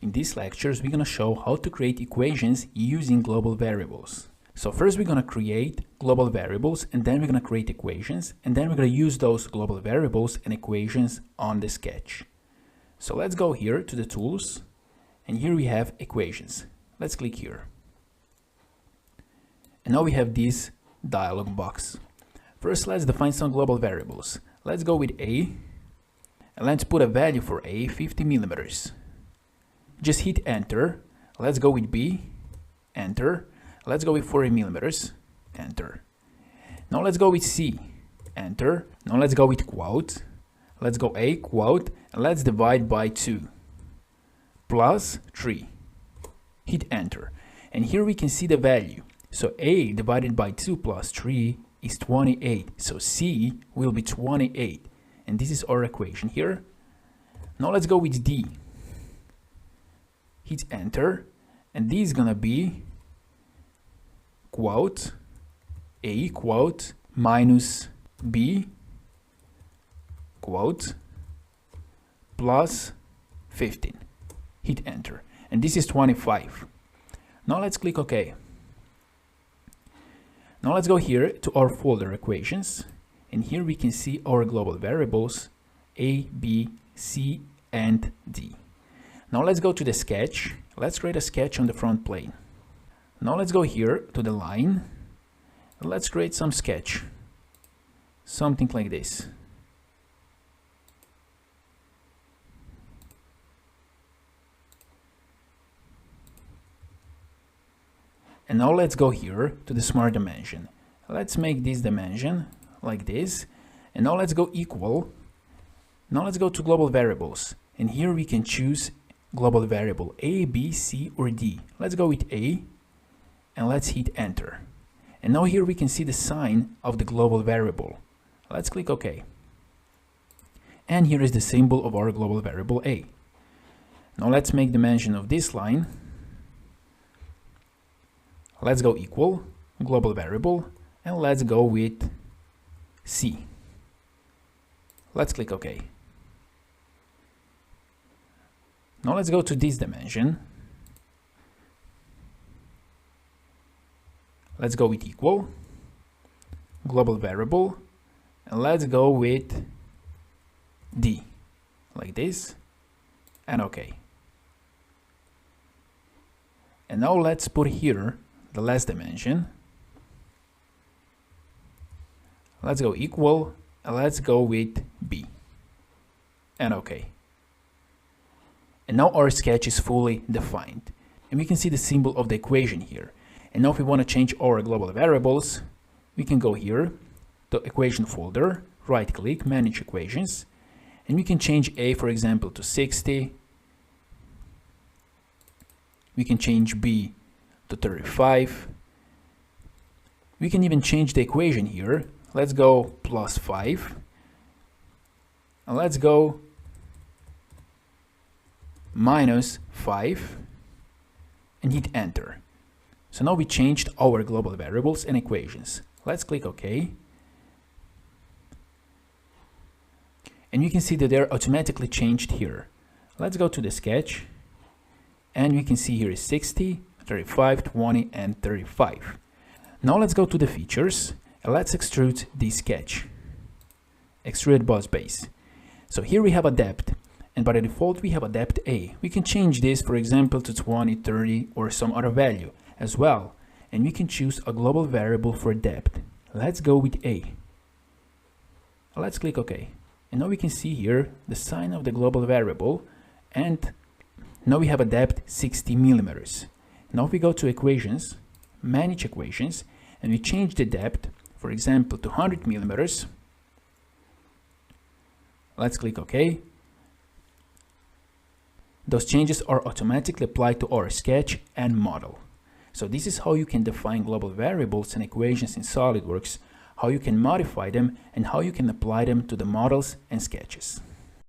In these lectures, we're going to show how to create equations using global variables. So first we're going to create global variables, and then we're going to create equations, and then we're going to use those global variables and equations on the sketch. So let's go here to the tools, and here we have equations. Let's click here. And now we have this dialog box. First, let's define some global variables. Let's go with A, and let's put a value for A, 50 millimeters. Just hit enter. Let's go with B, enter. Let's go with 40 millimeters, enter. Now let's go with C, enter. Now let's go with quote. Let's go A, quote, and let's divide by 2, plus 3. Hit enter. And here we can see the value. So A divided by 2 plus 3 is 28. So C will be 28. And this is our equation here. Now let's go with D. Hit enter. And this is gonna be quote A quote minus B quote plus 15. Hit enter. And this is 25. Now let's click OK. Now let's go here to our folder equations, and here we can see our global variables A, B, C, and D. Now let's go to the sketch. Let's create a sketch on the front plane. Now let's go here to the line, and let's create some sketch, something like this. And now let's go here to the smart dimension. Let's make this dimension like this. And now let's go equal. Now let's go to global variables. And here we can choose global variable A, B, C, or D. Let's go with A. And let's hit enter. And now here we can see the sign of the global variable. Let's click OK. And here is the symbol of our global variable A. Now let's make dimension of this line. Let's go equal, global variable, and let's go with C. Let's click OK. Now let's go to this dimension. Let's go with equal, global variable, and let's go with D, like this, and OK. And now let's put here the last dimension. Let's go equal, and let's go with B, and OK. And now our sketch is fully defined, and we can see the symbol of the equation here. And now if we want to change our global variables, we can go here to equation folder, right click, manage equations, and we can change A, for example, to 60. We can change B to 35. We can even change the equation here. Let's go plus 5. And let's go minus 5 and hit enter. So now we changed our global variables and equations. Let's click OK. And you can see that they're automatically changed here. Let's go to the sketch, and we can see here is 60, 35, 20, and 35. Now let's go to the features, and let's extrude this sketch. Extruded Boss base. So here we have a depth, and by the default we have a depth A. We can change this, for example, to 20, 30, or some other value as well. And we can choose a global variable for depth. Let's go with A. Let's click OK. And now we can see here the sign of the global variable, and now we have a depth 60 millimeters. Now if we go to equations, manage equations, and we change the depth, for example, to 100 millimeters. Let's click OK. Those changes are automatically applied to our sketch and model. So this is how you can define global variables and equations in SOLIDWORKS, how you can modify them, and how you can apply them to the models and sketches.